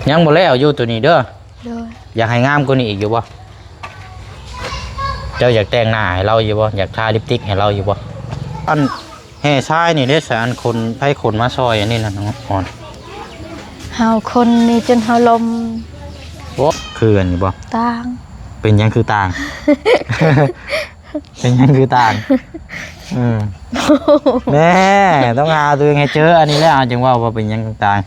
ยังบ่แล้วอยู่ตัวนี้เด้อโดยอยากให้งามกว่านี้อีกอยู่บ่เจ้าอยากแต่งหน้าให้เราอยู่บ่อยากทาลิปสติกให้เราอยู่บ่อันแห่ชายนี่เด้อสารคนไผคนมาซอยอันนี้น่ะน้องอ่อนเฮาคนนี่จนเฮาลมโอ้คืออันนี้บ่ต่างเป็นหยังคือต่าง เป็นหยังคือต่างแม่ต้องหาตัวเองให้เจออันนี้แล้วจึงว่าเป็นหยังต่าง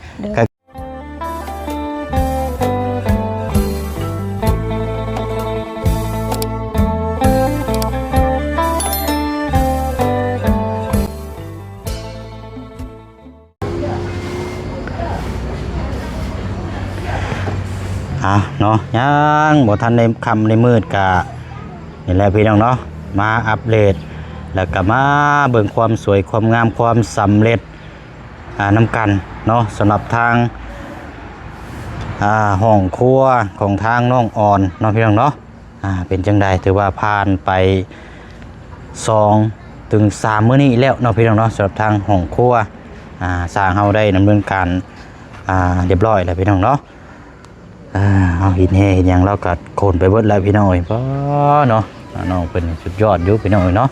เนาะยังบ่ทันในคำในมืดกะนี่แหละพี่น้องเนาะมาอัปเดตแล้วก็มาเบิ่งความสวยความงามความสำเร็จนำกันเนาะสำหรับทางห้องครัวของทางน้องอ่อนเนาะพี่น้องเนาะเป็นจังใดถือว่าผ่านไป2 ถึง 3 มื้อนี้แล้วเนาะพี่น้องเนาะสำหรับทางห้องครัวสร้างเฮาได้ดำเนินการเรียบร้อยแล้วพี่น้องเนาะเอาหินแห่หินยังเรากัดโคนไปเบิดแล้วพี่น้องเอ้ยป้าเนาะน้องเป็นสุดยอดอยู่พี่น้องเอ้ยเนาะ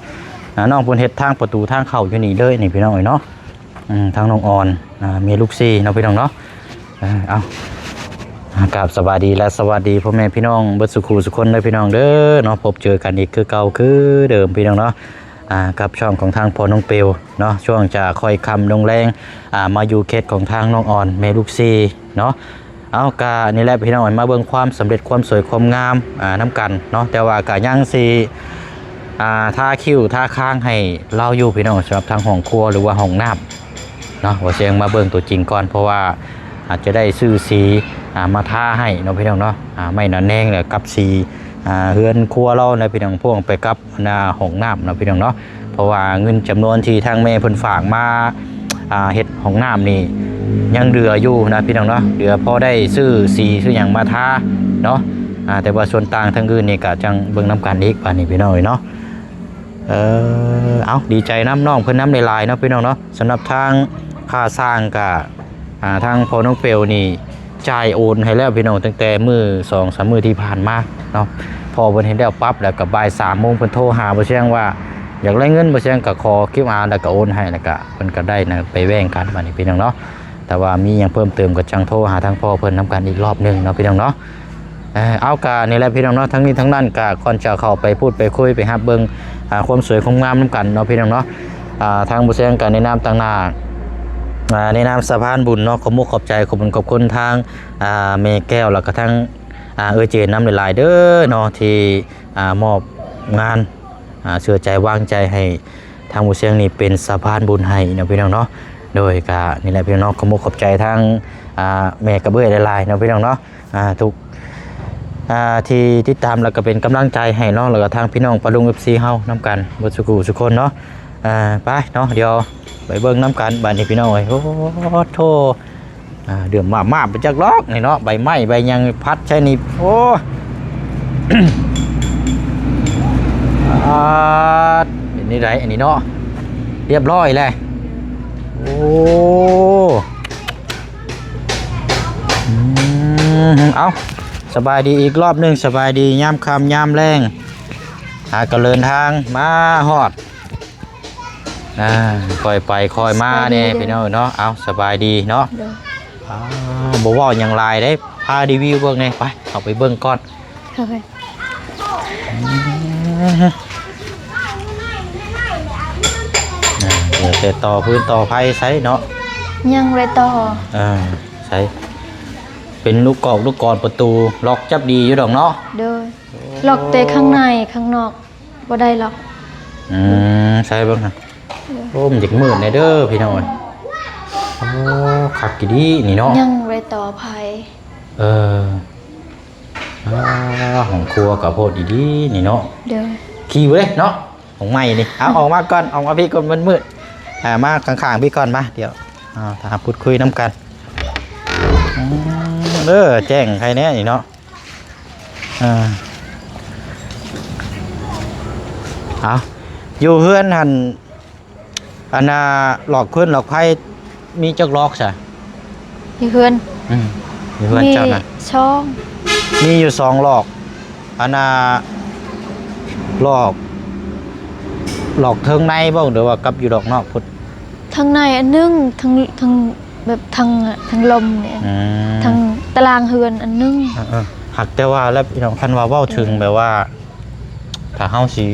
น้องเป็นเฮ็ดทางประตูทางเข้าอยู่นี่เลยนี่พี่น้องเอ้ยเนาะทางน้องอ่อนมีลูกซี่เนาะพี่น้องเนาะเอากราบสวัสดีและสวัสดีพ่อแม่พี่น้องเบิดสุขุสุขคนเลยพี่น้องเด้อเนาะพบเจอกันอีกคือเก่าคือเดิมพี่น้องเนาะกับช่องของทางพ่อน้องเปียวเนาะช่วงจะคอยคำลงแรงมาอยู่เขตของทางน้องอ่อนแม่ลูกซี่เนาะเอากานี่แหละพี่น้องมาเบิ่งความสำเร็จความสวยความงามน้ำกันเนาะแต่ว่ากายังสีท่าคิ้วท่าข้างให้เล่าอยู่พี่น้องสำหรับทางห้องครัวหรือว่าห้องน้ำเนาะว่าเสียงมาเบิ่งตัวจริงก่อนเพราะว่าอาจจะได้ซื้อสีมาท่าให้เนาะพี่น้องเนาะไม่หนาแน่งเลยกับสีเฮือนครัวเราในพี่น้องพ่วงไปกับห้องน้ำเนาะพี่น้องเนาะเพราะว่าเงินจำนวนที่ทางแม่เพิ่นฝากมาเฮ็ดห้องน้ำนี่ยังเดืออยู่นะพี่น้องเนาะเดือพอได้ซื้อสีซื้ออย่างมาทาเนาะแต่ว่าส่วนต่างทั้งอื่นนี่ก็จังเบิ่งน้ำกันอีกป่านนี้พี่น้องเนาะเอาดีใจน้ำน้องเพิ่นน้ำในลายเนาะพี่น้องเนาะสำหรับทางค่าสร้างกับทางพอน้องเปลวนี่จ่ายโอนให้แล้วพี่น้องตั้งแต่มื้อ2-3 มื้อที่ผ่านมาเนาะพอเพิ่นเห็นแล้วปั๊บแล้วก็บ่าย3 โมงเพิ่นโทรหาบ่แจ้งว่าอยากได้เงินบ่แจ้งก็ขอคิวอาร์แล้วก็โอนให้แล้วก็เพิ่นก็ได้นะไปแว่งกันป่านนี้พี่น้องเนาะแต่ว่ามีอย่างเพิ่มเติมก็จังโทรหาทางพ่อเพิ่นนำกันอีกรอบนึงเนาะพี่น้องเนาะเอากานี่แหละพี่น้องเนาะทั้งนี้ทั้งนั้นก็ก่อนจะเข้าไปพูดไปคุยไปฮับเบิ่งความสวยความงามนำกันเนาะพี่น้องเนาะทางบุษย์การในนามต่างหน้าในนามสะพานบุญเนาะขอมุกขอบใจขอบคุณขอบคุณทางเมแก้วแล้วก็ทั้งเจนน้ำหลายๆเด้อเนาะที่มอบงานเชื่อใจวางใจให้ทางบุษย์นี่เป็นสะพานบุญให้เนาะพี่น้องเนาะโดยกานี่แหละพี่น้องขอมุกขอบใจทางแม่กระเบื้องหลายๆเนาะพี่น้องเนาะทุกที่ติดตามแล้วก็เป็นกำลังใจให้น้องแล้วก็ทางพี่น้องปะลุงFCเฮานำกันบ่สุขุสุคนเนาะไปเนาะเดี๋ยวไปเบิ่งน้ำกันบัดนี้พี่น้องเอ้ยโอ้โธ่เดือดมาไปจักลอกนี่เนาะใบไม้ใบยังพัดใช่นี่โอ้ เป็นนี่ไรอันนี้เนาะเรียบร้อยเลยโอ้เอาสบายดีอีกรอบนึงสบายดีย่ำคำย่ำแรงก็เดินทางมาฮอดคอยไปคอยมาเนี่ยพี่น้องเนาะเอาสบายดีเนาะบอกว่าอย่างไรได้พารีวิวเบิ้งไงไปเอาไปเบิ้งก่อนเดี๋ยวจะต่อพื้นต่อไฟใช้เนาะยังไรต่อใช้เป็นลูกกอกลูกกรประตูล็อกจับดีอยู่ดอกเนาะเด้อล็อกแต่ข้างในข้างนอกบ่ได้ล็อกใช่บ้างนะโอ้มันจะมืดในเด้อพี่น้อยโอ้ขัดกี่ดีนี่เนาะยังไรต่อภัยของครัวกับโพดดีนี่เนาะเด้อขี้เว้ยเนาะของใหม่นี่เอาออกมาก่อนออกมาพี่ก่อนมันมืดมาข้างๆพี่ก่อนมาเดี๋ยวถ้าพูดคุยน้ำกันแจ้งใครแน่นี่เนาะเอาอยู่เพื่อนหันอันหลอกเพื่อนหลอกไพ่มีจักล็อกใช่มีเพื่อน อยู่เพื่อน มี เจ้าน่ะ ช่อง มีอยู่2หลอกอันน่ะหลอกเทิงในบ่หรือว่ากับอยู่ดอกนอกพุ่น ทางในอันนึงทางแบบทางลมเนี่ย อืม ทางตารางเฮือนอันนึง หักแต่ว่าแล้วพี่น้องคันว่าเว้าถึงแบบว่าถ้าเฮาสิ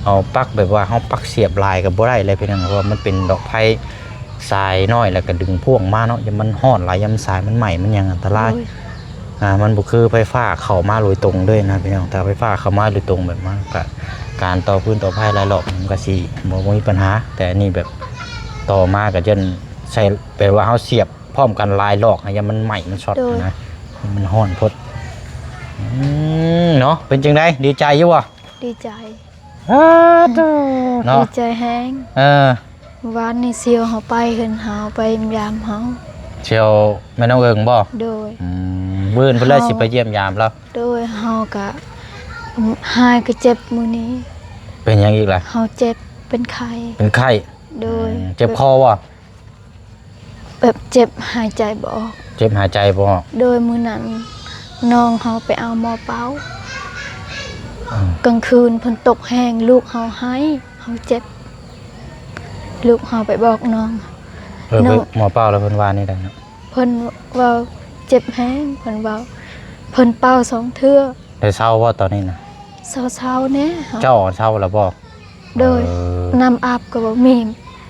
เอาปลั๊กแบบว่าเฮาปลั๊กเสียบลายก็บ่ได้เลยพี่น้องเพราะว่ามันเป็นดอกไผ่สายน้อยแล้วก็ดึงพ่วงมาเนาะอย่ามันฮ้อนหลายยามสายมันใหม่มันยังอันตราย โอ้ย มันบ่คือไฟฟ้าเข้ามาโดยตรงเลยนะพี่น้องแต่ไฟฟ้าเข้ามาโดยตรงแบบมาก็การต่อพื้นต่อไผ่หลายรอบมันก็สิบ่มีปัญหาแต่อันนี้แบบต่อมาก็จนใช้แปลว่าเฮาเสียบพร้อมกันหลายรอบให้มันใหม่มันช็อตนะมันฮ้อนพดเนาะเป็นจังได๋ดีใจอยู่บ่ ดีใจ เนาะ ดีใจแฮง เออ เมื่อวานนี่เซียวเฮาไปเห็นเฮาไปยามเฮา เชียวแม่น้องเอิงบ่ โดย มื้อเพิ่นเลยสิไปเยี่ยมยามแล้ว โดยเฮาก็หายก็เจ็บมื้อนี้ เป็นหยังอีกล่ะ เฮาเจ็บเป็นไข้ เป็นไข้ โดย เจ็บคอบ่ แบบเจ็บหายใจบ่ออก เจ็บหายใจบ่ออก โดยมื้อนั้นน้องเฮาไปเอาหมอเป๋า กลางคืนเพิ่นตกแห้งลูกเฮาให้เฮาเจ็บ ลูกเฮาไปบอกน้อง น้อง หมอเป้าแล้วเพิ่นว่านี่ได้เนาะ เพิ่นว่าเจ็บแห้งเพิ่นว่าเพิ่นเป่า2เทื่อ ได้เศร้าบ่ตอนนี้นะ เช้าๆแน่เฮา เจ้าเศร้าแล้วบ่ โดย เออ น้ำอาบก็บ่มี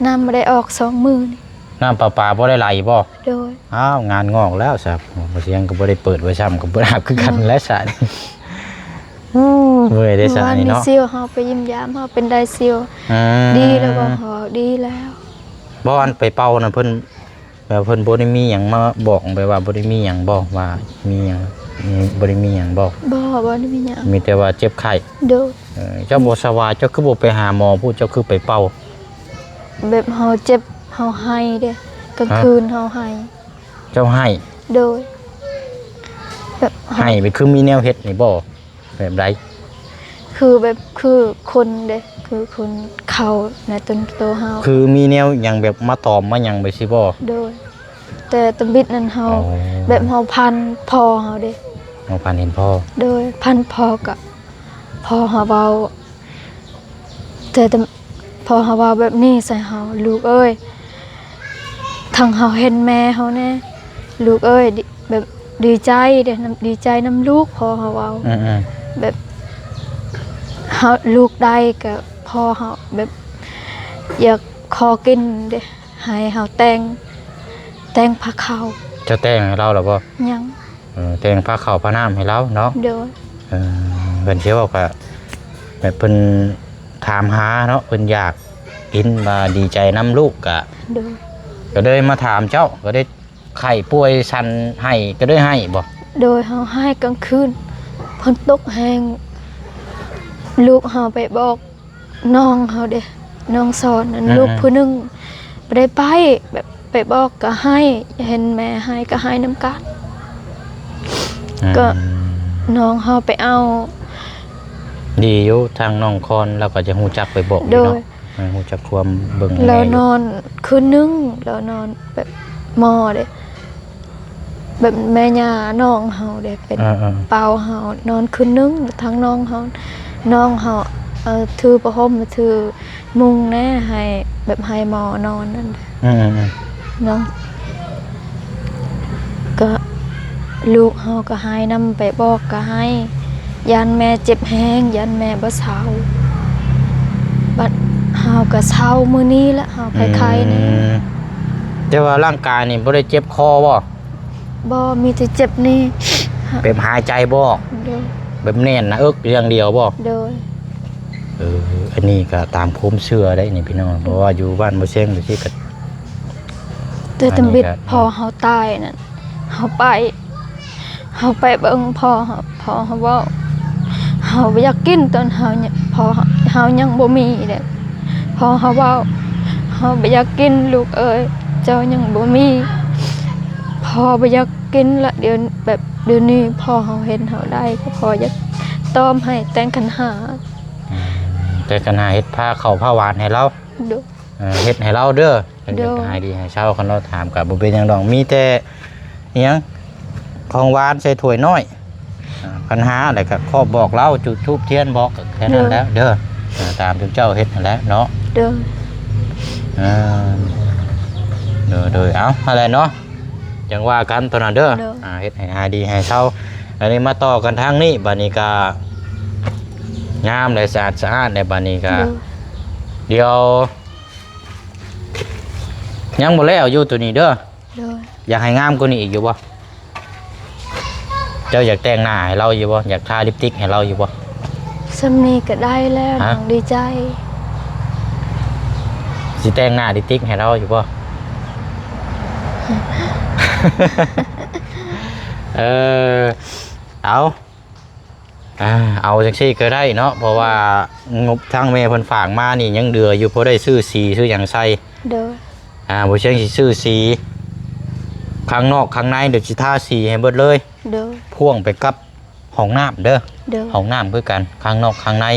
น้ำบ่ได้ออก2มื้อนี่ น้ำประปาบ่ได้ไหลบ่ โดย อ้าวงานงอกแล้วครับบ่เสียงก็บ่ได้เปิดไว้ซ้ำก็บ่ได้อาบคือกันและซะนี่เมื่อยได้ซะ วัน นี่ นี้ เนาะ ซิวเฮาไปยิ้มยามเฮาเป็นไดซิว ดีแล้วบ่เฮาดีแล้ว บ่อันไปเป่าน่ะเพิ่นแบบเพิ่นบ่ได้มีหยังมาบอกไปว่าบ่ได้มีหยังบ่ว่ามีหยังบ่ได้มีหยังบ่ บ่ได้มีหยัง มีแต่ว่าเจ็บไข้ โดย เจ้าบ่สว่าเจ้าคือบ่ไปหาหมอพูดเจ้าคือไปเป่า แบบเฮาเจ็บเฮาให้เด้กลางคืนเฮาให้ เจ้าให้ โดยแบบเฮา ให้ไปคือมีแนวเฮ็ดนี่บ่แบบใด คือแบบคือคนเด้คือคนเข้าในต้นโตเฮา คือมีแนวหยังแบบมาตอมมาหยังไปสิบ่ โดย แต่ตำบิดนั้นเฮา อ๋อ แบบเฮาพันพอเฮาเด้ เอาผ่านเห็นพ่อ โดยพันพอกับพอเฮาเว้าแต่พอเฮาเว้าแบบนี้ใส่เฮาลูกเอ้ยทางเฮาเห็นแม่เฮาแน่ลูกเอ้ยแบบดีใจเด้ดีใจนํลูกพอเฮาเว้า อือ แบบเฮาลูกได้กับพ่อเฮาแบบอยากขอกินเด้ให้เฮาแต่งผ้าขาว ๆเจ้าแต่งให้เราแล้วบ่ ยัง แต่งผ้าขาวผ้าน้ำให้เราเนาะ โดย เพิ่นสิเว้าก็แบบเพิ่นถามหาเนาะเพิ่นอยากกินว่าดีใจนํลูกก็ โดย ก็เลยมาถามเจ้าก็ได้ไข้ป่วยสั่นให้ก็ได้ให้บ่ โดยเฮาให้กลางคืนฝนตกแห้งลูกเฮาไปบอกน้องเฮาเด้น้องสอนนั่นลูกผู้หนึงบ่ได้ไปแบบไปบอกก็ให้เห็นแม่ให้ก็ให้น้ำกัน ก็ น้องเฮาไปเอา ดีอยู่ทางน้องคอนเราก็จะฮู้จักไปบอกอยู่ โด เนาะ ย ฮู้จักความเบิ่ง เรา แม่อยู่ นอนคืนนึงเรานอนแบบหมอเด้แบบแม่ย่าน้องเฮาเด้เป็น เปล่าเฮานอนคืนนึงทั้งน้องเฮาถือประหมมาถือมุงแน่ให้แบบให้หมอนอนนั่นแหละ น้องก็ลูกเฮาก็ให้นำไปบอกก็ให้ยันแม่เจ็บแห้งยันแม่บ่เศร้าบัดเฮาก็เศร้ามื้อนี้ละเฮาไปไข้นี่ แต่ว่าร่างกายนี่บ่ได้เจ็บคอบ่ บ่มีแต่เจ็บนี่ แบบหายใจบ่ โดย แบบแน่นหนะเอิกอย่างเดียวบ่ โดย อันนี้ก็ตามความเชื่อได้นี่พี่น้องเพราะว่าอยู่บ้านบ่เชียงอยู่ที่ก็ แต่ตำบิด อันนี้ก็ พอเฮาตายนั่นเฮาไปเบิ่งพ่อเฮาเว้าเฮาบ่อยากกินตอนเฮาเนี่ยพอเฮายังบ่มีเด้พอเฮาเว้าเฮาบ่อยากกินลูกเอ้ยเจ้ายังบ่มีพ่อบ่อยากกินละเดี๋ยวนี้พ่อเฮาเห็นเฮาได้ก็พออยากต้อมให้แต่งขันหา แต่กันหาเฮ็ดผ้าเข้าวผ้าหวานให้เรา ดู เฮ็ดให้เราเด้อ เด้อ หายดีให้เช้าคันเราถามก็บ่เป็นหยังดอกมีแต่อิหยัง ของหวานใส่ถ้วยน้อยปัญหาอะไรก็ข้อบอกเล่าจุดทูบเทียนบอกแค่นั้นแล้วเด้อตามที่เจ้าเฮ็ดนั่นแหละเนาะ เด้อ โดยเอาอะไรเนาะจังว่ากันตอนนั้นเด้อเฮ็ดให้หายดีให้เศร้าอันนี้มาต่อกันทางนี้บัดนี้ก็งามเลยสะอาดในบัดนี้ก็เดี๋ยวยังบ่แล้วอยู่ตัวนี้เด้อ เด้อ อยากให้งามกว่านี้อีกอยู่บ่เจ้าอยากแต่งหน้าให้เราอยู่บ่อยากทาลิปสติกให้เราอยู่บ่ สำนีก็ได้แล้วน้องดีใจ สิแต่งหน้าลิปสติกให้เราอยู่บ่ เอาจังซี่ก็ได้เนาะเพราะว่างบทางแม่เพิ่นฝากมานี่ยังเดืออยู่พอได้ซื้อสีซื้อหยังใส่ เด้อ บ่เชิงสิซื้อสีข้างนอกข้างในเดี๋ยวสิทาสีให้เบิดเลย เด้อ พ่วงไปกับห้องน้ำเด้อ เด้อ ห้องน้ำคือกันข้างนอกข้างใน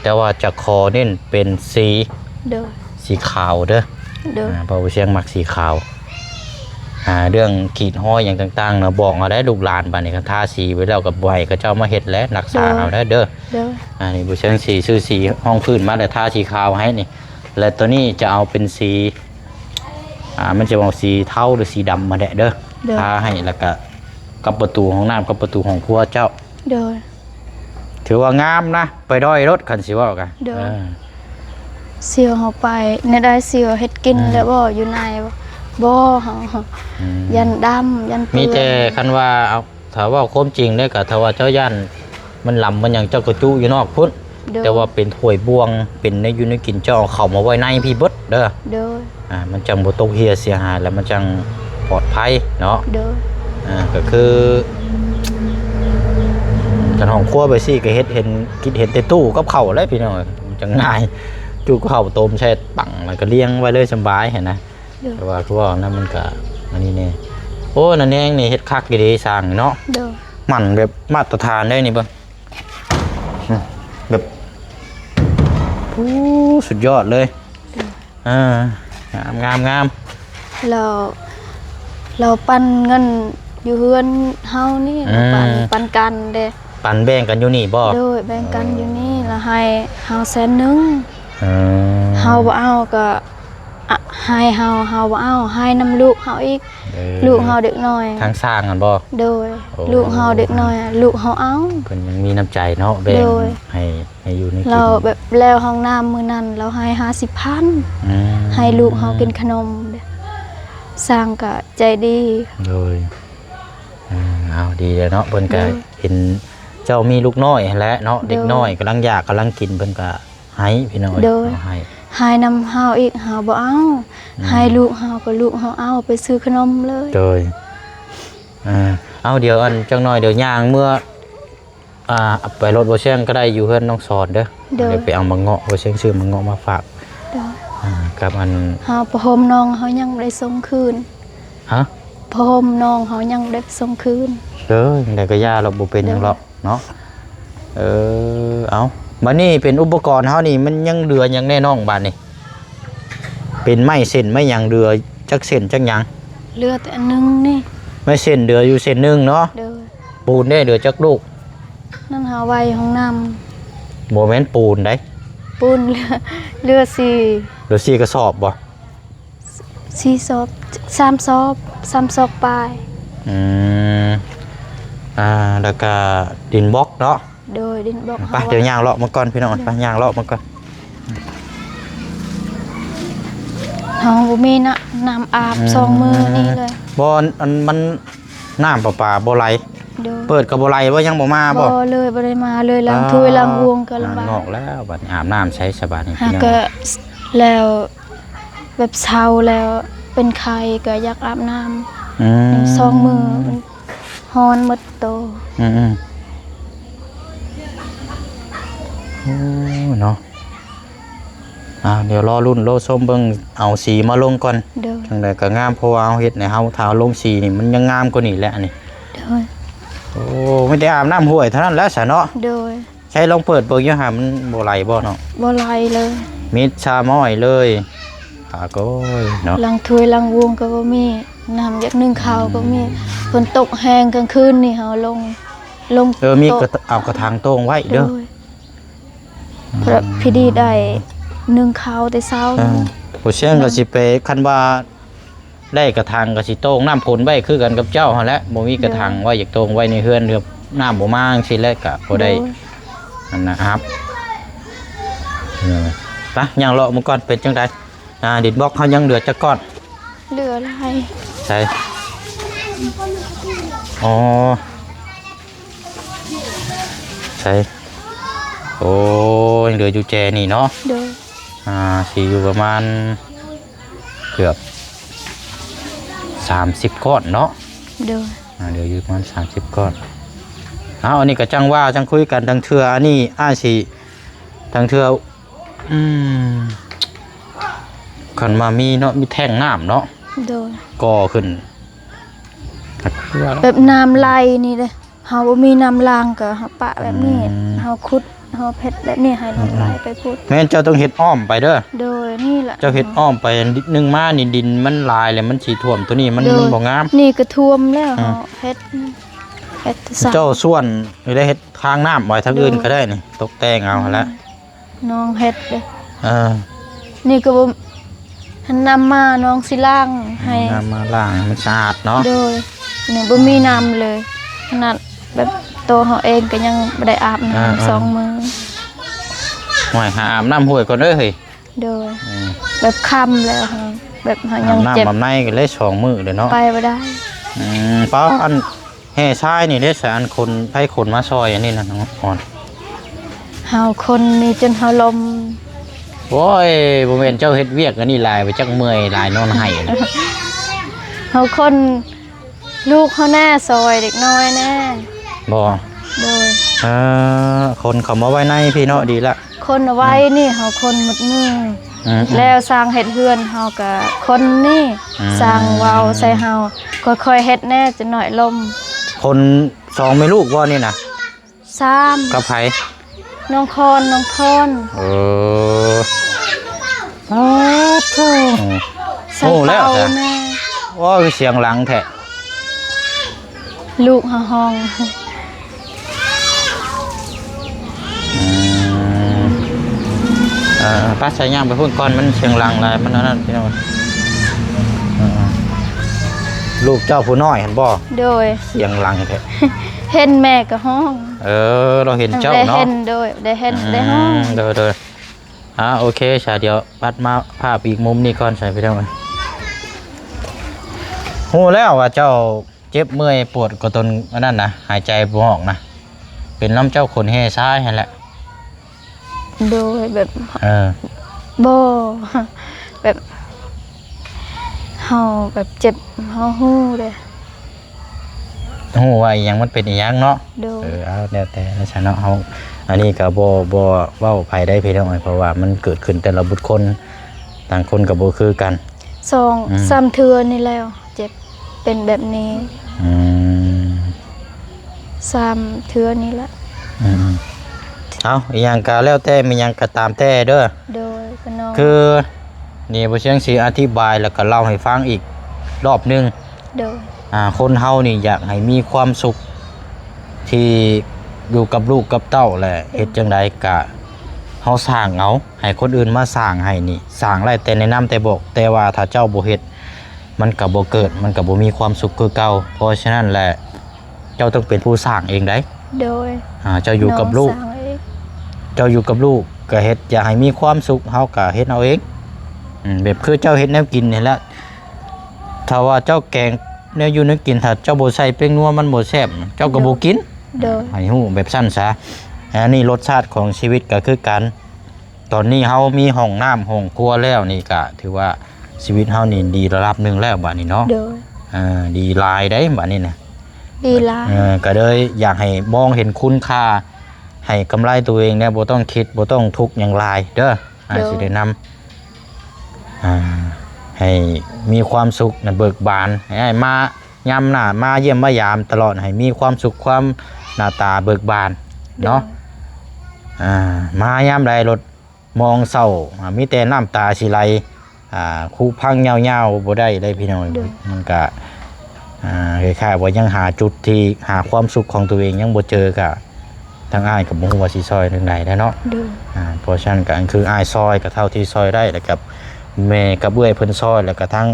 แต่ว่าจะขอเน้นเป็นสี เด้อ สีขาวเด้อ เด้อ เพราะว่าเชียงมักสีขาวเรื่องขีดห้อยอย่างต่างๆนะบอกเอาได้ลูกหลานบ้านนี้ก็ทาสีไว้แล้วกับไว้ก็เจ้ามาเฮ็ดแล้วรักษาเอาได้เด้อ เด้อ นี่บุเชียงสีซื้อสีห้องพื้นมาแต่ทาสีขาวให้นี่และตัวนี้จะเอาเป็นสีมันจะเอาสีเทาหรือสีดำมาแดะเด้อทาให้แล้วก็กับประตูห้องน้ำกับประตูห้องครัวเจ้า เด้อ ถือว่างามนะไปด้อยรถคันสิว่ากัน เด้อ เสียวเฮาไปในได้เสียวเฮ็ดกินแล้วบ่อยู่ในบ่เฮายันดำยันเปื้อน มีแต่คันว่าเอาถ้าว่าความจริงได้ก็ถ้าว่าเจ้าย่านมันลำมันอย่างเจ้ากระจุอยู่นอกพุ่น เด้อ แต่ว่าเป็นถ้วยบวงเป็นในอยู่ในกินเจ้าเอาเข้ามาไว้ในพี่เบิดเด้อ เด้อ มันจังบ่ตกเหียเสียหายแล้วมันจังปลอดภัยเนาะ เด้อ ก็คือกันห้องครัวไปสิก็เฮ็ดเห็นคิดเห็นแต่ตู้กับข้าวแล้วพี่น้องมันจังง่ายตู้กับข้าวต้มแช่ปังแล้วก็เลี้ยงไว้เลยสบายเห็นนะ เด้อ แต่ว่าคือว่านั่นมันก็อันนี้แน่โอ้นั่นเองนี่เฮ็ดคักดีๆสร้างเนาะ เด้อ มันแบบมาตรฐานได้นี่เบิ่งแบบสุดยอดเลยงาม เราปันเงินอยู่เฮือนเฮานี่ปันกันเด้ ปันแบ่งกันอยู่นี่บ่ โดยแบ่งกันอยู่นี่แล้วให้เฮา100,000เฮาบ่เอาก็ให้เฮาบ่เอาให้นำลูกเฮาอีกลูกเฮาเด็กน้อย ทางสร้างกันบ่ โดยลูกเฮาเด็กน้อยลูกเฮาเอา เพิ่นยังมีน้ำใจเนาะแบ่งให้อยู่ในกิน เราแบบแล้วห้องน้ำมื้อนั้นเราให้50,000ให้ลูกเฮากินขนมเด้สร้างก็ใจดี โดยเอาดีเลยเนาะเพิ่นก็เห็นเจ้ามีลูกน้อยและเนาะเด็กน้อยกำลังอยากกำลังกินเพิ่นก็ให้พี่น้องให้ นำเฮาอีกเฮาบ่เอาให้ลูกเฮาก็ลูกเฮาเอาไปซื้อขนมเลย โดยเอาเดี๋ยวอันจังหน่อยเดี๋ยวย่างเมื่อไปรถบ่เชียงก็ได้อยู่เฮือนน้องสอนเด้อเดี๋ยวไปเอามะเงาะบ่เชียงซื้อมะเงาะมาฝากกับอันเฮาประหมน้องเฮายังบ่ได้ส่งคืน ฮะ ประหมน้องเฮายังบ่ได้ส่งคืน ได้ก็ย่าเราบ่เป็นหยังหรอกเนาะเอาบัดนี้เป็นอุปกรณ์เฮานี่มันยังเหลือหยังแน่น้องบัดนี้เป็นไม้เส้นไม้หยังเดือจักเส้นจักหยังเหลือแต่อันนึงนี่ ไม้เส้นเดืออยู่เส้นนึงเนาะ เด้อ ปูนได้เดือจักลูก นั่นเฮาไว้ห้องน้ำ บ่แม่นปูนได้ ปูนเรือเหลือ4กระสอบบ่ 4ซอบ3ซอบปลาย แล้วก็ดินบล็อกเนาะ โดยดินบอก ไปเดี๋ยวย่างเลาะมาก่อนพี่น้องไปย่างเลาะมาก่อน เฮาบ่มีน้ำอาบ2มื้อนี่เลย บ่มันน้ำประปาบ่ไหล โดย เปิดก็บ่ไหลบ่ยังบ่มาบ่ เลยบ่ได้มาเลยล้างถ้วยล้างวงก็ลำบาก งอกแล้วบัดนี้อาบน้ำใช้สบายนี่ หา พี่น้อง ก็แล้วแบบเช้าแล้วเป็นไข้ก็อยากอาบน้ำ2มื้อมันร้อนหมดโตเนาะเดี๋ยวรอรุ่นโลส้มเบิ่งเอาสีมาลงก่อนจังได๋ก็งามเพราะว่าเฮาเฮ็ดให้เฮาถ้าลงสีนี่มันยังงามกว่านี้แหละนี่โอ้ไม่ได้อาบน้ำห้วยเท่านั้นแหละซะเนาะโดยใช้ลองเปิดเบิ่งอยู่หามันบ่ไหลบ่เนาะบ่ไหลเลยมิดชาม้อยเลยโก้ยเนาะล้างถ้วยล้างวงก็บ่มีน้ำอยากนึ่งข้าวก็มี ฝนตกแห้งกลางคืนนี่เฮาลงมี โต๊ะ เอากระถางโต้งไว้เด้อ โดยพระพี่ดีได้นึ่งข้าวแต่เช้า ผู้เชี่ยงก็สิไปคันว่าได้กระถางก็สิโต้งน้ำผลไว้คือกันกับเจ้าหั่นแหละบ่มีกระถางไว้อยากโต้งไว้ในเฮือนเรือน้ำบ่มาจังซี่แหละก็บ่ได้อันนะครับไปย่างเลาะมื้อก่อนเป็นจังไดดินบล็อกเฮายังเหลือจักก้อน เหลืออะไร ใช่อ๋อใช่โอ้ยังเหลืออยู่แจนี่เนาะ โดย สีอยู่ประมาณเกือบ30ก้อนเนาะ โดย เดี๋ยวอยู่ประมาณ30ก้อนอันนี้ก็จังว่าจังคุยกันทางเทืออันนี้สิทางเทือขันมามีเนาะมีแท่งน้ำเนาะ โดย ก่อขึ้น แบบน้ำไหลนี่เลยเฮาบ่มีน้ำล้างก็เฮาปะแบบนี้เฮาขุดเฮาเพชรแบบนี้ให้น้ำไหลไปพูด แม่นเจ้าต้องเฮ็ดอ้อมไปเด้อ โดยนี่แหละ เจ้าเฮ็ดอ้อมไปนิดนึงมานี่ดินมันลายเลยมันสีท่วมตัวนี้มันบ่งาม นี่ก็ท่วมแล้วเฮาเพชรซะ เจ้าส่วนนี่ได้เฮ็ดทางน้ำไว้ทางอื่นก็ได้นี่ตกแต่งเอาหั่นแหละ น้องเฮ็ดเด้อ อ นี่ก็บ่หันนำมาน้องสิล้างให้ น้ำมาล้างให้มันสะอาดเนาะ โดยนี่บ่มีน้ำเลยขนาดแบบโตวเฮาเองก็ยังบ่ได้อาบน้ำสองมื้อ หอยหาอาบน้ำห้วยก่อนเด้อเฮ้ย โดยแบบค่ำแล้วค่ะแบบเฮา อา ยั บ งเจ็บ น้ำบำในกันเลย2 มื้อเลยเนาะ ไปบ่ได้ ป้าอันแห่ชายนี่ได้สารคนไผคนมาซอยอันนี้นะน้องอ่อน เฮาคนนี่จนเฮาลม โอ้ยบ่แม่นเจ้าเฮ็ดเวียกอันนี้หลายไปจักเมื่อยหลายนอนให้นะ เฮาคนลูกเฮาแน่ซอยเด็กน้อยแน่ บ่ โดย คนเขามาไว้ในพี่เนาะดีละ คนเอาไว้นี่เฮาคนหมดมือ แล้ แล้วสร้างเฮ็ดเฮือนเฮาก็คนนี่สร้างเว้าใส่เฮาค่อยๆเฮ็ดแน่จะหน่อยลม คน2แม่ลูกบ่นี่นะ 3 กับไผ น้องคอนน้องทอน โธ่ ใส่ โอ้แล้ว เป่า จ้ะ แน่ ว้าเสียงหลังแท้ ลูกเฮาห้อง ป้าใช้ย่างไปพูดก่อนมันเชียงหลังอะไรมันนั่นพี่น้องลูกเจ้าผู้น้อยเห็นบ่ โดย เสียงหลังแท้ เห็นแม่ก็ห้อง เราเห็นเจ้า ได้ เนาะ เห็นโดยได้เห็นได้ห้อง เด้อโอเคชาเดียวปัดมาภาพอีกมุมนี้ก่อนใส่ไปได้ไหมฮู้แล้วว่าเจ้าเจ็บเมื่อยปวดก็ตนอันนั้นนะหายใจบ่ออกนะเป็นน้ำเจ้าขนแห่ซ้ายนั่นแหละ โดยแบบ บ่ แบบเฮาแบบเจ็บเฮาฮู้เด้ ฮู้ว่าอีหยังมันเป็นอีหยังเนาะ โดย เอาแล้วแต่แล้วฉันเนาะเฮาอันนี้ก็บ่เว้าไผได้พี่น้องเพราะว่ามันเกิดขึ้นแต่ละบุคคลต่างคนก็บ่คือกัน ซ้ำเทือนี่แล้ว เจ็บเป็นแบบนี้ อืม ซ้ำเทือนี่ละ เอาอีหยังก็แล้วแต่มีหยังก็ตามแต่เด้อ โดยก็น้อง คือนี่บ่เชียงสิอธิบายแล้วก็เล่าให้ฟังอีกรอบหนึง โดย คนเฮานี่อยากให้มีความสุขที่อยู่กับลูกกับเต้าแหละเฮ็ดจังไดก็เฮาสร้างเอาให้คนอื่นมาสร้างให้นี่สร้างได้แต่แนะนำแต่บอกแต่ว่าถ้าเจ้าบ่เฮ็ดมันก็บ่เกิดมันก็บ่มีความสุขคือเก่าเพราะฉะนั้นแหละเจ้าต้องเป็นผู้สร้างเองได้ โดย เจ้าอยู่กับลูก น้องสาวเอง เจ้าอยู่กับลูกก็เฮ็ดอยากให้มีความสุขเฮาก็เฮ็ดเอาเองแบบคือเจ้าเฮ็ดแนวกินนี่แหละถ้าว่าเจ้าแกงแนวอยู่แนวกินถ้าเจ้าบ่ใส่เป้งนัวมันบ่แซ่บเจ้าก็บ่กิน โดย ให้ฮู้แบบสั้นซะอันนี้รสชาติของชีวิตก็คือกันตอนนี้เฮามีห้องน้ำห้องครัวแล้วนี่ก็ถือว่าชีวิตเฮานี่ดีระดับหนึงแล้วบัดนี้เนาะ โดย ดีหลายได้บัดนี้นะ ดีหลาย ก็เลยอยากให้มองเห็นคุณค่าให้กำไรตัวเองเนี่ยบ่ต้องคิดบ่ต้องทุกข์อย่างไรเด้อสิได้นำให้มีความสุขนะเบิกบานให้มายามหน้ามาเยี่ยมมายามตลอดให้มีความสุขความหน้าตาเบิกบานเนาะมายามใดรถมองเศร้ามีแต่น้ำตาสิไหลคู่พังยาวๆบ่ได้พี่น้องมันก็ คล้ายๆว่ายังหาจุดที่หาความสุขของตัวเองยังบ่เจอกะทางอ้ายกับบ่ฮู้ว่าสิซอยทางใดแล้วเนาะ โดย เพราะฉะนั้นก็คืออ้ายซอยก็เท่าที่ซอยได้แล้วกับแม่กับเอื้อยเพิ่นซอยแล้วก็ทั้ง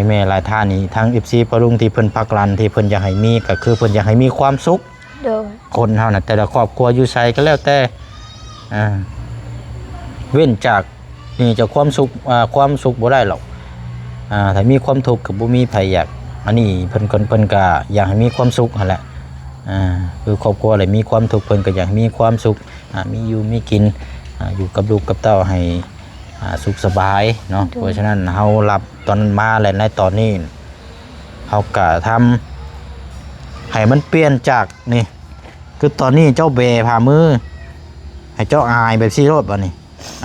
แม่ๆหลายท่านนี้ทั้ง FC พ่อลุงที่เพิ่นพักรันที่เพิ่นอยากให้มีก็คือเพิ่นอยากให้มีความสุข โดย คนเฮาน่ะแต่ละครอบครัวอยู่ไสก็แล้วแต่เว้นจากนี่จะความสุขบ่ได้หรอกถ้ามีความทุกข์ก็บ่มีไผอยากอันนี้เพิ่นก็อยากให้มีความสุขหั่นแหละคือครอบครัวอะไรมีความทุกข์เพิ่นก็อยากให้มีความสุขมีอยู่มีกินอยู่กับลูกกับเต้าให้สุขสบายเนาะเพราะฉะนั้นเฮารับตอนนั้นมาและในตอนนี้เฮาก็ทำให้มันเปลี่ยนจากนี่คือตอนนี้เจ้าเบพามือให้เจ้าอายแบบซี่รถบ่นี่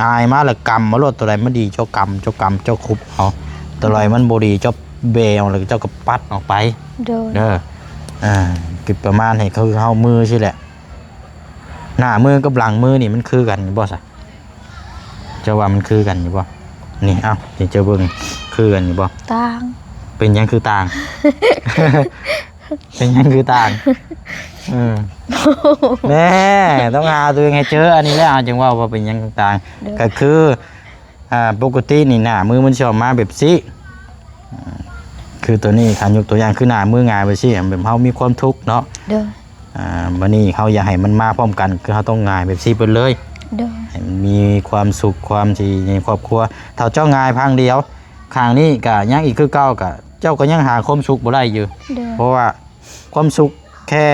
อายมาแล้วกำมาโลดตัวใดมันดีเจ้ากำเจ้าคุบเอาตัวใดมันบ่ดีเจ้าเบเอาแล้วเจ้าก็ปัดออกไป โดย เด้อคือประมาณให้เขาเฮามือใช่แหละหน้ามือกับหลังมือนี่มันคือกันอยู่บ่ซะเจ้าว่ามันคือกันอยู่บ่นี่เอ้าสิเจ้าเบิ่งคือกันอยู่บ่ ต่าง เป็นหยังคือต่าง เป็นหยังคือต่างแม่ต้องหาตัวเองให้เจออันนี้แล้วจึงว่าเป็นหยังต่างก็คือปกตินี่หน้ามือมันสิออกมาแบบนี้คือตัวนี้คันยกตัวอย่างคือหน้ามือง่ายไปสิแบบเฮามีความทุกข์เนาะโดยวันนี้เขาอยากให้มันมาพร้อมกันคือเขาต้องง่ายแบบนี้ไปเลย โดย ให้มันมีความสุขความที่ในครอบครัวถ้าเจ้าง่ายพังเดียวข้างนี้ก็ยังอีกคือเก่าก็เจ้าก็ยังหาความสุขบ่ได้อยู่ โดย เพราะว่าความสุขแค่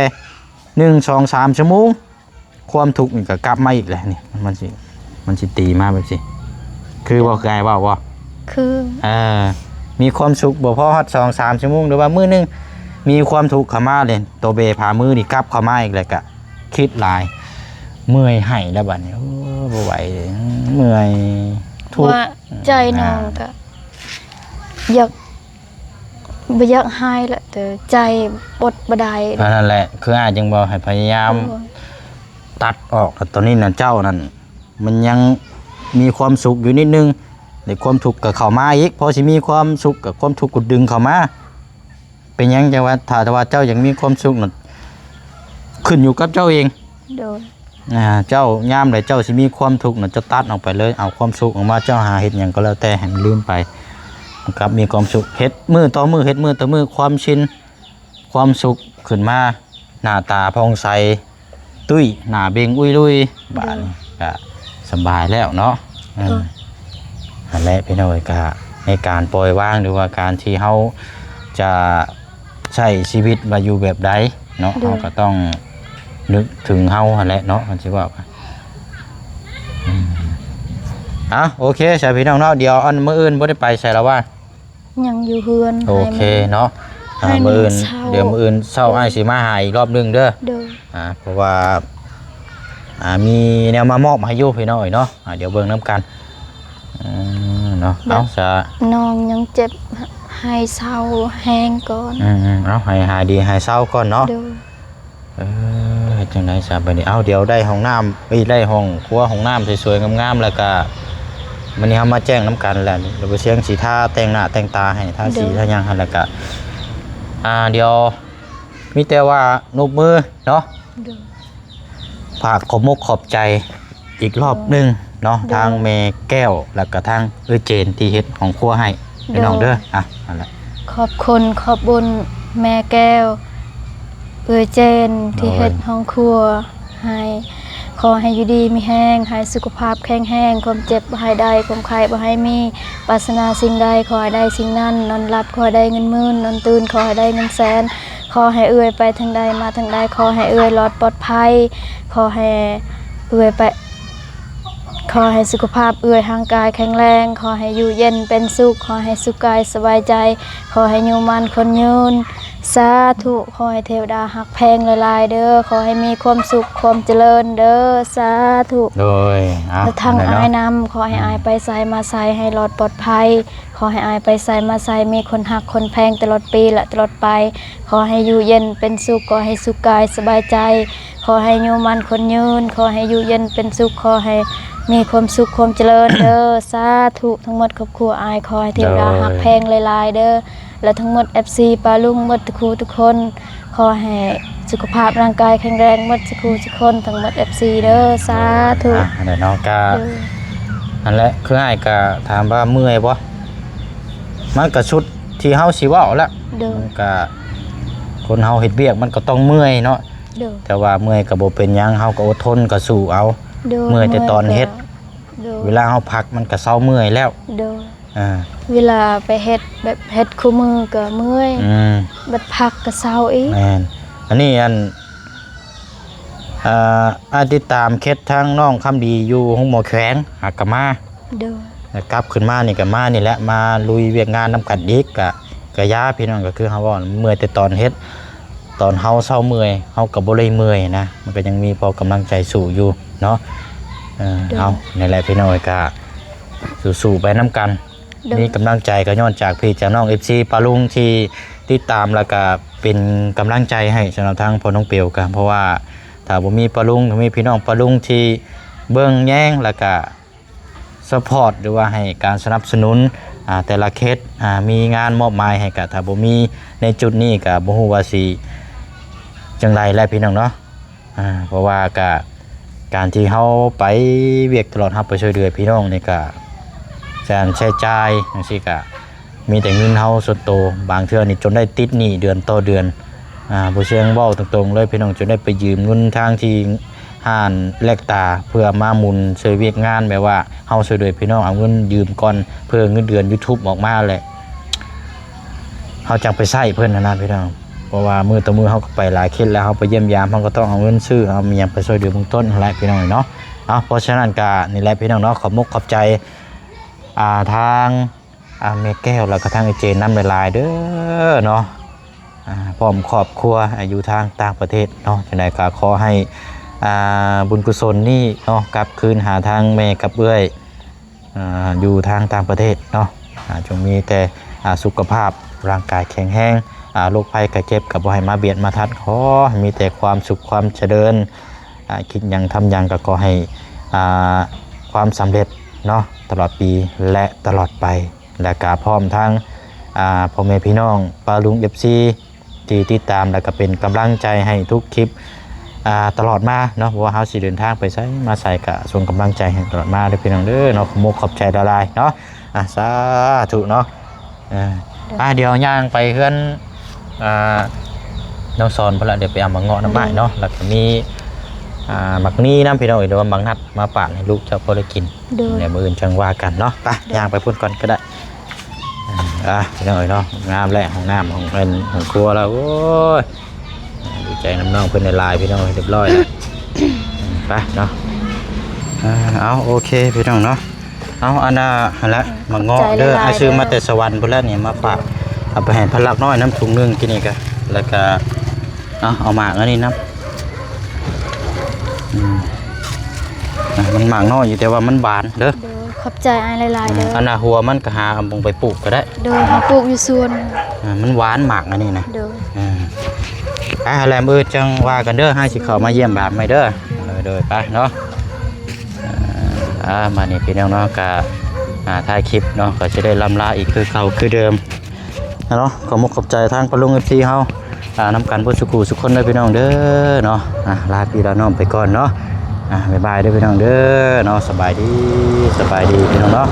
1 2 3ชั่วโมงความทุกข์นี่ก็กลับมาอีกแล้วนี่มันสิตีมาแบบสิคือบ่กายว่าบ่ คือ มีความสุขบ่พอฮอด2 3ชั่วโมงหรือว่ามื้อนึงมีความทุกข์เข้ามาเลยตัวเบพามือนี่กลับเข้ามาอีกแล้วก็คิดหลายเมื่อยให้แล้วบัดนี้โอ้บ่ไหวเมื่อยทุกข์ ว่าใจน้องก็อยากบ่อยากหายละแต่ใจอดบ่ได้ นั่นแหละคืออาจยังบอกให้พยายามตัดออกแต่ตอนนี้น่ะเจ้านั่นมันยังมีความสุขอยู่นิดนึงในความทุกข์กับเข้ามาอีกพอสิมีความสุขกับความทุกข์ก็ดึงเข้ามาเป็นยังจังว่าถ้าว่าเจ้ายังมีความสุขนั่นขึ้นอยู่กับเจ้าเอง โดย เจ้ายามใดเจ้าสิมีความทุกข์น่ะจะตัดออกไปเลยเอาความสุขออกมาเจ้าหาเฮ็ดหยังก็แล้วแต่ให้มันลืมไปครับมีความสุขเฮ็ดมือต่อมือเฮ็ดมือต่อมือความชินความสุขขึ้นมาหน้าตาผ่องใสตุ้ยหน้าเบ่งอุ้ยลุยบาดนี้ก็สบายแล้วเนาะนั่นแหละพี่น้อยก็ในการปล่อยวางหรือว่าการที่เฮาจะใช้ชีวิตว่าอยู่แบบใดเนาะเฮาก็ต้องนึกถึงเฮาหั่นแหละเนาะมันสิว่าโอเคใช่พี่น้องเนาะเดี๋ยวอันมื้ออื่นบ่ได้ไปใส่แล้วว่า ยังอยู่เฮือน โอเคเนาะมื้ออื่นเดี๋ยวมื้ออื่นเช้าอ้ายสิมาหาอีกรอบนึงเด้อ โดย เพราะว่ามีแนวมามอบให้อยู่พี่น้อยเนาะเดี๋ยวเบิ่งนํกันเนาะเอาซะ น้องยังเจ็บให้เศร้าแห้งก่อน เอาให้หายดีให้เศร้าก่อนเนาะ โดย จังได๋ซะบัดนี้เอาเดี๋ยวได้ห้องน้ำได้ห้องครัวห้องน้ำสวยๆงามๆแล้วก็วันนี้เฮามาแจ้งนํกันแล้วเราไปเชียงสีทาแต่งหน้าแต่งตาให้ทาสีทาหยังหั่นแล้วก็เดี๋ยวมีแต่ว่านบมือเนาะ โดย ฝากขอบมกขอบใจอีกรอบหนึงเนาะทางแม่แก้วแล้วก็ทางเจนที่เฮ็ดของครัวให้พี่น้องเด้อนั่นแหละ ขอบคุณขอบบุญแม่แก้วเจนที่เฮ็ดห้องครัวให้ขอให้อยู่ดีมีแห้งให้สุขภาพแข็งแรงความเจ็บบ่ให้ได้ความไข้บ่ให้มีปรารถนาสิ่งใดขอให้ได้สิ่งนั้นนอนหลับขอให้ได้เงินหมื่นนอนตื่นขอให้ได้เงินแสนขอให้ไปทางใดมาทางใดขอให้รอดปลอดภัยขอให้ไปขอให้สุขภาพร่างกายแข็งแรงขอให้อยู่เย็นเป็นสุขขอให้สุขกายสบายใจขอให้อยู่มันคนยืนสาธุขอให้เทวดาหักแพงหลายๆเด้อขอให้มีความสุขความเจริญเด้อสาธุ โดยแล้วทางอายนำขอให้อายไปใส่มาใส่ให้รอดปลอดภัยขอให้อายไปใส่มาใส่มีคนหักคนแพงตลอดปีและตลอดไปขอให้อยู่เย็นเป็นสุขขอให้สุขกายสบายใจขอให้อยู่มันคนยืนขอให้อยู่เย็นเป็นสุขขอให้มีความสุขความเจริญเด้อสาธุทั้งหมดครอบครัวอายขอให้เทวดาหักแพงหลายๆเด้อ และทั้งหมด FC ปาลุงหมดทุกคนขอให้สุขภาพร่างกายแข็งแรงหมดทุกคนทั้งหมด FC เด้อสาธุ อันนั้นเนาะก็ เด้อ อันแหละคืออ้ายก็ถามว่าเมื่อยบ่มันก็ชุดที่เฮาสิเว้าละ เด้อ มันก็คนเฮาเฮ็ดเวียกมันก็ต้องเมื่อยเนาะ เด้อ แต่ว่าเมื่อยก็บ่เป็นหยังเฮาก็อดทนก็สู้เอา เด้อ เมื่อยแต่ตอนเฮ็ด เด้อ เวลาเฮาพักมันก็เซาเมื่อยแล้ว เด้อ อ่า เวลาไปเฮ็ดแบบเฮ็ดคู่มือก็เมื่อย บัดพักก็เศร้าอีก แม่นอันนี้อาติดตามเคสทางน้องคำดีอยู่ห้องหมอแขวงหากะมา เด้อ แล้วกลับขึ้นมานี่ก็มานี่แหละมาลุยเวียกงานนำกันอีกกะยาพี่น้องก็คือเฮาว่าเมื่อยแต่ตอนเฮ็ดตอนเฮาเศร้าเมื่อยเฮาก็บ่ได้เมื่อยนะมันก็ยังมีพอกำลังใจสู้อยู่เนาะเอานี่แหละพี่น้องก็สู้ๆไปนํกัน เด้อ มีกำลังใจก็ย้อนจากพี่จากน้อง FC ปาลุงที่ติดตามแล้วก็เป็นกำลังใจให้สำหรับทางพ่อน้องเปียวกันเพราะว่าถ้าบ่มีปาลุงถ้ามีพี่น้องปาลุงที่เบิ่งแย่งแล้วก็ซัพพอร์ตหรือว่าให้การสนับสนุนแต่ละเคสมีงานมอบหมายให้กับถ้าบ่มีในจุดนี้ก็บ่ฮู้ว่าสิจังไรแหละพี่น้องเนาะเพราะว่าก็การที่เฮาไปเวียกตลอดเฮาไปช่วยเหลือพี่น้องนี่ก็การใช้จ่ายจังซี่ก็มีแต่เงินเฮาส่วนตัวบางเทื่อนี่จนได้ติดหนี้เดือนต่อเดือนบ่เชียงเว้าตรงๆเลยพี่น้องจนได้ไปยืมเงินทางที่ห้านแลกตาเพื่อมาหมุนช่วยเวียกงานแบบว่าเฮาช่วยเหลือพี่น้องเอาเงินยืมก่อนเพื่อเงินเดือน YouTube ออกมาแหละเฮาจังไปใช้เพิ่นนะพี่น้องเพราะว่ามือต่อมือเฮาก็ไปหลายเคสแล้วเฮาไปเยี่ยมยามเฮาก็ต้องเอาเงินซื้อเอามีหยังไปช่วยเหลือเบื้องต้นนั่นแหละพี่น้องเนาะเพราะฉะนั้นก็นี่แหละพี่น้องเนาะขอบมุกขอบใจทางเมแก้วแล้วก็ทางไอเจนน้ำละลายเด้อเนาะพร้อมครอบครัวอยู่ทางต่างประเทศเนาะจังได๋ก็ขอให้บุญกุศลนี่เนาะกลับคืนหาทางแม่กับเอื้อยอยู่ทางต่างประเทศเนาะจงมีแต่สุขภาพร่างกายแข็งแรงโรคภัยไข้เจ็บก็บ่ให้มาเบียดมาทัดขอให้มีแต่ความสุขความเจริญคิดหยังทำหยังก็ขอให้ความสำเร็จเนาะตลอดปีและตลอดไปและก็พร้อมทั้งพ่อแม่พี่น้องปาลุง FC ที่ติดตามแล้วก็เป็นกำลังใจให้ทุกคลิปตลอดมาเนาะเพราะว่าเฮาสิเดินทางไปไสมาใส่ก็ส่งกำลังใจให้ตลอดมาเด้อพี่น้องเด้อเนาะขอมุกขอบใจละลายเนาะสาธุเนาะเดี๋ยวย่างไปเฮือนน้องสอนพุ่นละเดี๋ยวไปเอามาเงาะน้ำไม้เนาะแล้วก็มีหมักนี้น้ำพี่น้องเดี๋ยวบางนัดมาปาดให้ลูกเจ้าพอได้กินเดี๋ยวมื้ออื่นจังว่ากันเนาะไปย่างไปพุ่นก่อนก็ได้พี่น้องเนาะงามแหละของน้ำของเป็นของครัวแล้วโอ้ยดีใจน้ำน้องเพิ่นในลายพี่น้องเรียบร้อยไปเนาะเอาโอเคพี่น้องเนาะเอาอันน่ะหั่นละมาเงาะเด้อให้ซื้อมาแต่สวรรค์พุ่นแล้วนี่มาฝากเอาไปให้พลักน้อยน้ำถุงนึงกินนี่ก็แล้วก็เอาหมากอันนี้น้ำมันหมากน้อยอยู่แต่ว่ามันบานเด้อขอบใจอ้ายหลายๆเด้ออันน่ะหัวมันก็หาเอาไปปลูกก็ได้เด้อเฮาปลูกอยู่สวนมันหวานหมากอันนี้นะเด้ออะไรมือจังว่ากันเด้อให้สิเข้ามาเยี่ยมบ้านใหม่เด้อเด้อไปเนาะมานี่พี่น้องเนาะก็ถ่ายคลิปเนาะก็จะได้ลำลาอีกคือเก่าคือเดิมเนาะขอมุกขอบใจทางปลุง FC เฮานำกันผู้สุขุสุขคนเด้อพี่น้องเด้อเนาะลาพี่ลาน้องไปก่อนเนาะบ๊ายบายเด้อพี่น้องเด้อเนาะสบายดีพี่น้องเนาะ